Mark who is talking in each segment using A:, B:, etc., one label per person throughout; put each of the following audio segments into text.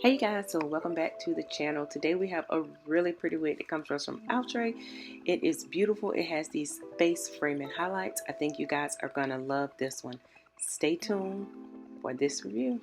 A: Hey you guys, so welcome back to the channel. Today we have a really pretty wig that comes to us from Outre. It is beautiful. It has these face framing highlights. I think you guys are gonna love this one. Stay tuned for this review.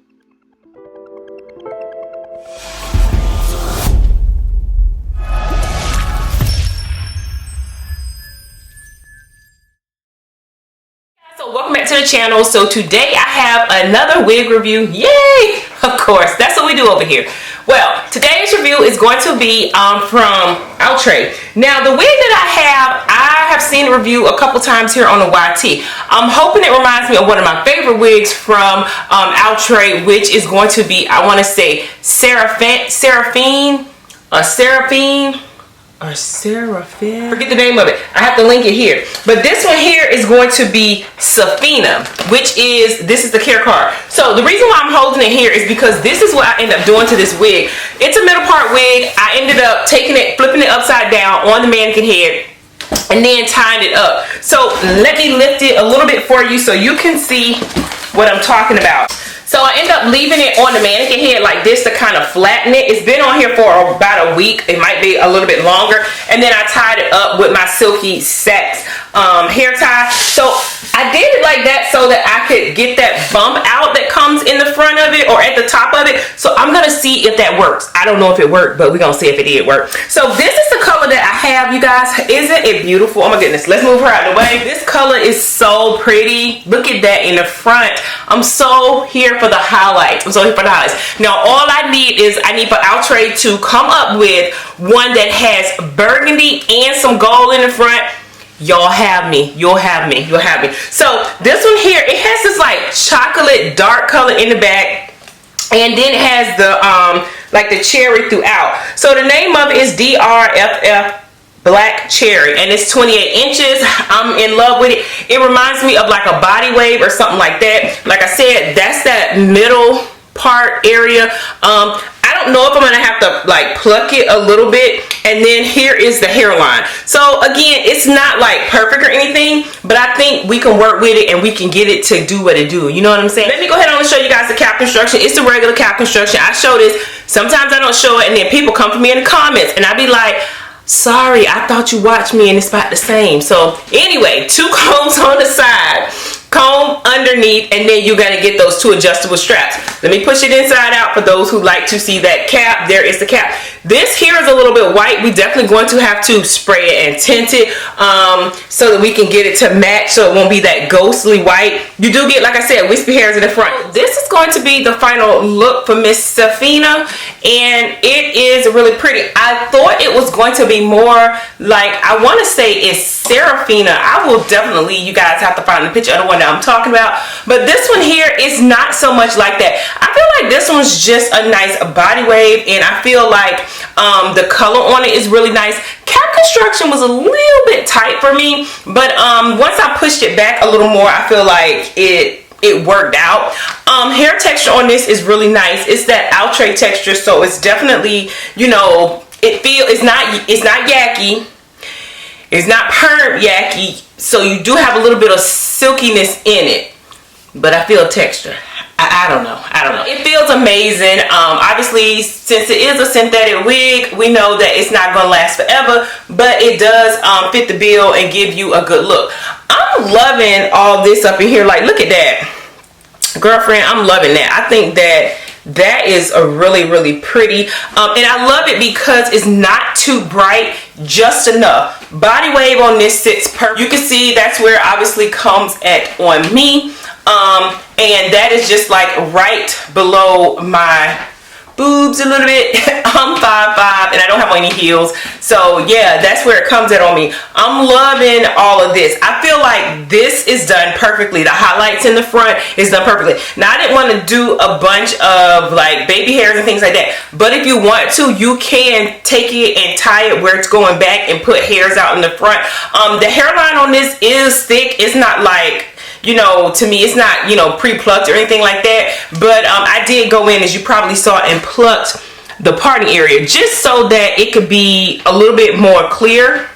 A: So welcome back to the channel. So today I have another wig review. Yay! Of course, that's what we do over here. Well, today's review is going to be from Outre. Now, the wig that I have seen a review a couple times here on the YT. I'm hoping it reminds me of one of my favorite wigs from Outre, which is going to be, I want to say, Seraphine. Forget the name of it. I have to link it here. But this one here is going to be Sephina, this is the care card. So the reason why I'm holding it here is because this is what I end up doing to this wig. It's a middle part wig. I ended up taking it, flipping it upside down on the mannequin head, and then tying it up. So let me lift it a little bit for you so you can see what I'm talking about. So I end up leaving it on the mannequin head like this to kind of flatten it. It's been on here for about a week. It might be a little bit longer. And then I tied it up with my silky sax hair tie. So I did it like that so that I could get that bump out that comes in the front of it or at the top of it. So I'm going to see if that works. I don't know if it worked, but we're going to see if it did work. So this is the color that I have, you guys. Isn't it beautiful? Oh my goodness. Let's move her out of the way. This color is so pretty. Look at that in the front. I'm so here for the highlights. I'm so here for the highlights. Now all I need for Outre to come up with one that has burgundy and some gold in the front. Y'all have me. You'll have me. You'll have me. So this one here, it has this like chocolate dark color in the back, and then it has the like the cherry throughout. So the name of it is DRFF Black Cherry, and it's 28 inches. I'm in love with it. It reminds me of like a body wave or something like that. Like I said, that's that middle part area. I don't know if I'm gonna have to like pluck it a little bit. And then here is the hairline. So again, it's not like perfect or anything, but I think we can work with it and we can get it to do what it do. You know what I'm saying? Let me go ahead and show you guys the cap construction. It's the regular cap construction. I show this. Sometimes I don't show it, and then people come for me in the comments, and I be like, sorry, I thought you watched me and it's about the same. So anyway, 2 combs on the side, comb underneath, and then you gotta get those 2 adjustable straps. Let me push it inside out for those who like to see that cap. There is the cap. This here is a little bit white. We definitely going to have to spray it and tint it so that we can get it to match, so it won't be that ghostly white. You do get, like I said, wispy hairs in the front. This is going to be the final look for Miss Sephina, and it is really pretty. I thought it was going to be more like, I want to say it's Seraphina. I will definitely, you guys have to find the picture of the one that I'm talking about, but this one here is not so much like that. I feel like this one's just a nice body wave, and I feel like the color on it is really nice. Cap construction was a little bit tight for me, but once I pushed it back a little more, I feel like it worked out. Hair texture on this is really nice. It's that Outre texture, so it's definitely, you know, it's not yucky. It's not perm yucky, so you do have a little bit of silkiness in it, but I feel texture. I don't know. It feels amazing. Obviously, since it is a synthetic wig, we know that it's not going to last forever, but it does fit the bill and give you a good look. I'm loving all this up in here. Like, look at that. Girlfriend, I'm loving that. I think that is a really, really pretty. And I love it because it's not too bright, just enough. Body wave on this sits perfect. You can see that's where it obviously comes at on me. And that is just like right below my boobs a little bit. I'm 5'5" and I don't have any heels, so yeah, that's where it comes at on me. I'm loving all of this. I feel like this is done perfectly. The highlights in the front is done perfectly. Now I didn't want to do a bunch of like baby hairs and things like that, but if you want to, you can take it and tie it where it's going back and put hairs out in the front. The hairline on this is thick. It's not like, you know, to me, it's not, you know, pre-plucked or anything like that. But I did go in, as you probably saw, and plucked the parting area just so that it could be a little bit more clear.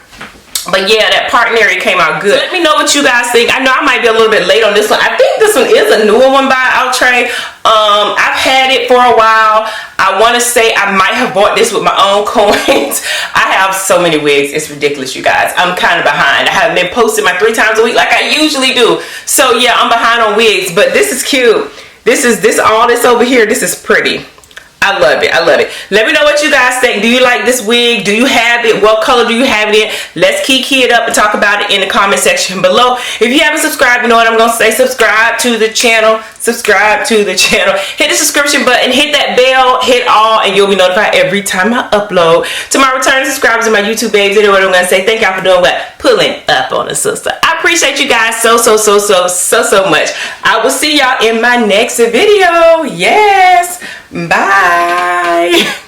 A: But yeah, that parting area came out good. So let me know what you guys think. I know I might be a little bit late on this one. I think this one is a newer one by Outre. I've had it for a while. I want to say I might have bought this with my own coins. I have so many wigs, it's ridiculous, you guys. I'm kind of behind. I haven't been posting my 3 times a week like I usually do. So yeah, I'm behind on wigs, but this is cute. All this over here, this is pretty. I love it. I love it. Let me know what you guys think. Do you like this wig? Do you have it? What color do you have it in? Let's kiki it up and talk about it in the comment section below. If you haven't subscribed, you know what I'm going to say. Subscribe to the channel. Subscribe to the channel. Hit the subscription button. Hit that bell. Hit all. And you'll be notified every time I upload. To my returning subscribers and my YouTube babes, you know what I'm going to say. Thank y'all for doing what? Pulling up on a sister. I appreciate you guys so much. I will see y'all in my next video. Yes. Bye.